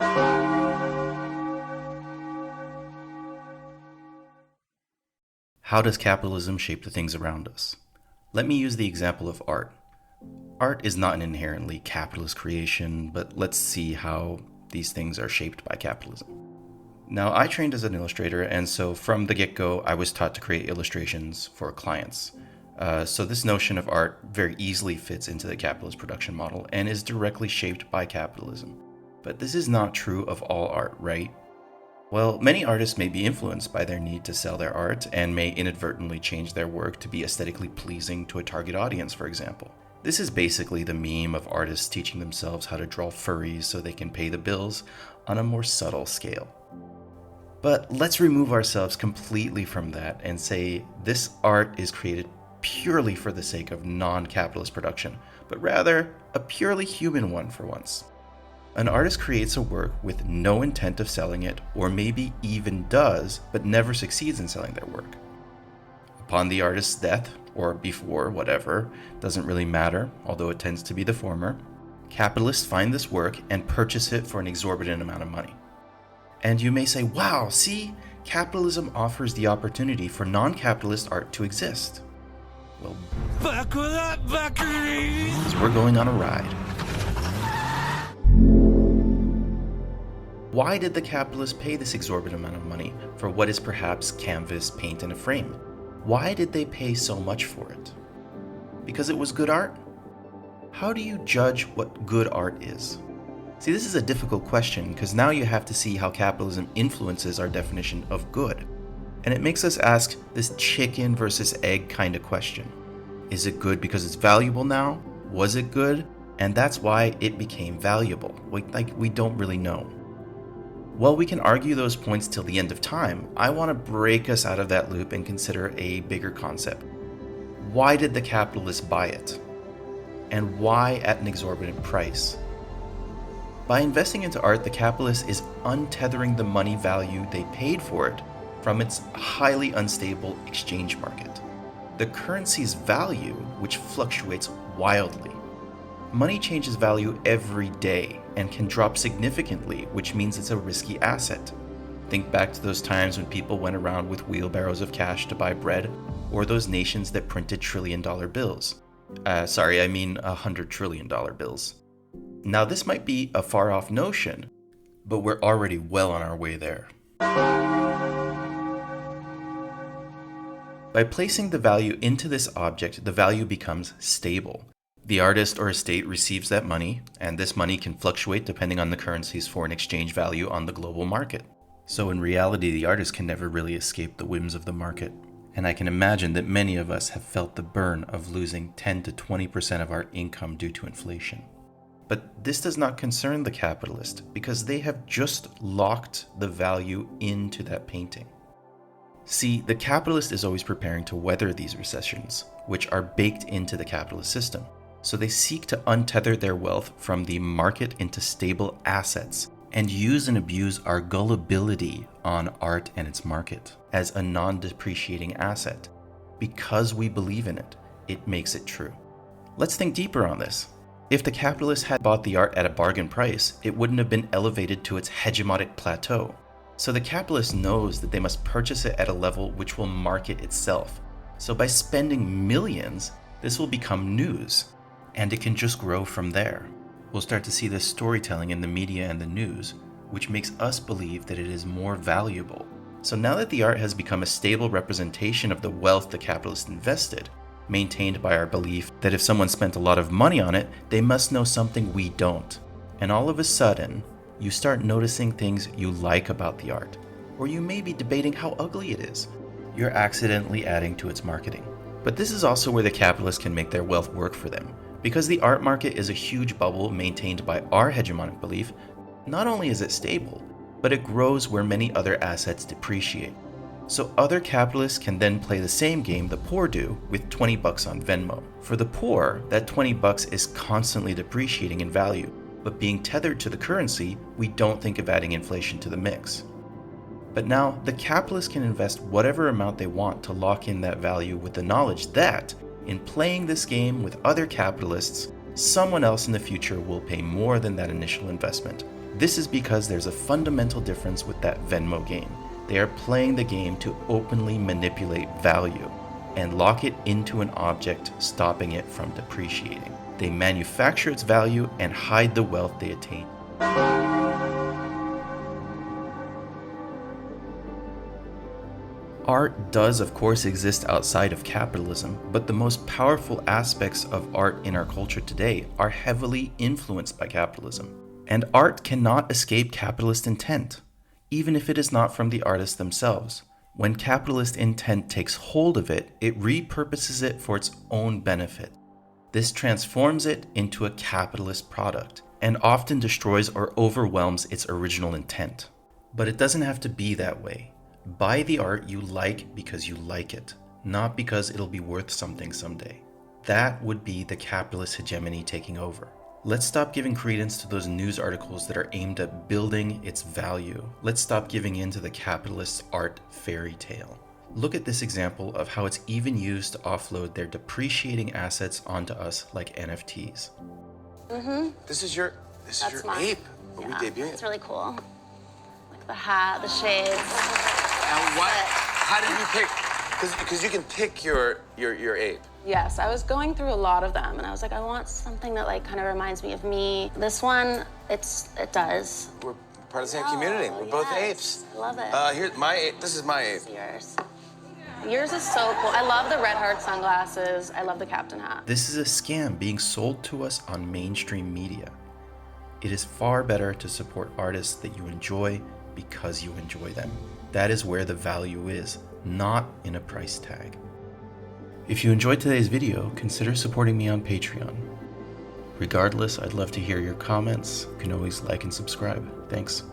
How does capitalism shape the things around us? Let me use the example of art. Art is not an inherently capitalist creation, but let's see how these things are shaped by capitalism. Now, I trained as an illustrator, and so from the get-go, I was taught to create illustrations for clients. So this notion of art very easily fits into the capitalist production model and is directly shaped by capitalism. But this is not true of all art, right? Well, many artists may be influenced by their need to sell their art and may inadvertently change their work to be aesthetically pleasing to a target audience, for example. This is basically the meme of artists teaching themselves how to draw furries so they can pay the bills on a more subtle scale. But let's remove ourselves completely from that and say this art is created purely for the sake of non-capitalist production, but rather a purely human one for once. An artist creates a work with no intent of selling it, or maybe even does, but never succeeds in selling their work. Upon the artist's death, or before, whatever, doesn't really matter, although it tends to be the former, capitalists find this work and purchase it for an exorbitant amount of money. And you may say, wow, see, capitalism offers the opportunity for non-capitalist art to exist. Well, buckle up, buckaroos! Because we're going on a ride. Why did the capitalists pay this exorbitant amount of money for what is perhaps canvas, paint, and a frame? Why did they pay so much for it? Because it was good art? How do you judge what good art is? See, this is a difficult question because now you have to see how capitalism influences our definition of good. And it makes us ask this chicken versus egg kind of question. Is it good because it's valuable now? Was it good? And that's why it became valuable. We don't really know. While we can argue those points till the end of time, I want to break us out of that loop and consider a bigger concept. Why did the capitalists buy it? And why at an exorbitant price? By investing into art, the capitalist is untethering the money value they paid for it from its highly unstable exchange market. The currency's value, which fluctuates wildly. Money changes value every day and can drop significantly, which means it's a risky asset. Think back to those times when people went around with wheelbarrows of cash to buy bread, or those nations that printed trillion-dollar bills. $100 trillion bills. Now this might be a far-off notion, but we're already well on our way there. By placing the value into this object, the value becomes stable. The artist or estate receives that money, and this money can fluctuate depending on the currency's foreign exchange value on the global market. So in reality, the artist can never really escape the whims of the market. And I can imagine that many of us have felt the burn of losing 10 to 20% of our income due to inflation. But this does not concern the capitalist because they have just locked the value into that painting. See, the capitalist is always preparing to weather these recessions, which are baked into the capitalist system. So they seek to untether their wealth from the market into stable assets and use and abuse our gullibility on art and its market as a non-depreciating asset. Because we believe in it, it makes it true. Let's think deeper on this. If the capitalist had bought the art at a bargain price, it wouldn't have been elevated to its hegemonic plateau. So the capitalist knows that they must purchase it at a level which will market itself. So by spending millions, this will become news, and it can just grow from there. We'll start to see this storytelling in the media and the news, which makes us believe that it is more valuable. So now that the art has become a stable representation of the wealth the capitalist invested, maintained by our belief that if someone spent a lot of money on it, they must know something we don't. And all of a sudden, you start noticing things you like about the art, or you may be debating how ugly it is. You're accidentally adding to its marketing. But this is also where the capitalists can make their wealth work for them. Because the art market is a huge bubble maintained by our hegemonic belief, not only is it stable, but it grows where many other assets depreciate. So other capitalists can then play the same game the poor do with $20 on Venmo. For the poor, that $20 is constantly depreciating in value, but being tethered to the currency, we don't think of adding inflation to the mix. But now, the capitalists can invest whatever amount they want to lock in that value with the knowledge that, in playing this game with other capitalists, someone else in the future will pay more than that initial investment, This is because there's a fundamental difference with that Venmo game. They are playing the game to openly manipulate value and lock it into an object, stopping it from depreciating. They manufacture its value and hide the wealth they attain. Art does, of course, exist outside of capitalism, but the most powerful aspects of art in our culture today are heavily influenced by capitalism. And art cannot escape capitalist intent, even if it is not from the artists themselves. When capitalist intent takes hold of it, it repurposes it for its own benefit. This transforms it into a capitalist product, and often destroys or overwhelms its original intent. But it doesn't have to be that way. Buy the art you like because you like it, not because it'll be worth something someday. That would be the capitalist hegemony taking over. Let's stop giving credence to those news articles that are aimed at building its value. Let's stop giving in to the capitalist art fairy tale. Look at this example of how it's even used to offload their depreciating assets onto us like NFTs. This is your ape. Are we debuting? It's really cool. Like the hat, the shades. And what? How did you pick? Because you can pick your ape. Yes, I was going through a lot of them, and I was like, I want something that like kind of reminds me of me. This one, it does. We're part of the same community. We're both apes. I love it. Here's my ape. This is my ape. It's yours. Yours is so cool. I love the red heart sunglasses. I love the captain hat. This is a scam being sold to us on mainstream media. It is far better to support artists that you enjoy because you enjoy them. That is where the value is, not in a price tag. If you enjoyed today's video, consider supporting me on Patreon. Regardless, I'd love to hear your comments. You can always like and subscribe. Thanks.